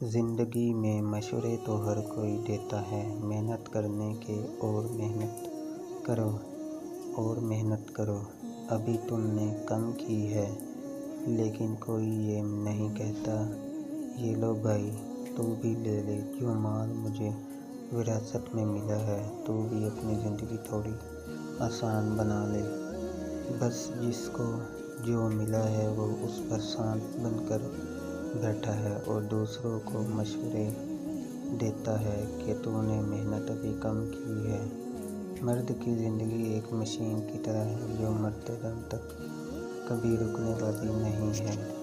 زندگی میں مشورے تو ہر کوئی دیتا ہے، محنت کرنے کے اور محنت کرو، ابھی تم نے کم کی ہے، لیکن کوئی یہ نہیں کہتا یہ لو بھائی تو بھی لے لے، جو مال مجھے وراثت میں ملا ہے تو بھی اپنی زندگی تھوڑی آسان بنا لے۔ بس جس کو جو ملا ہے وہ اس پر سانپ بن کر بیٹھا ہے اور دوسروں کو مشورے دیتا ہے کہ تو نے محنت ابھی کم کی ہے۔ مرد کی زندگی ایک مشین کی طرح ہے جو مرتے دم تک کبھی رکنے والی نہیں ہے۔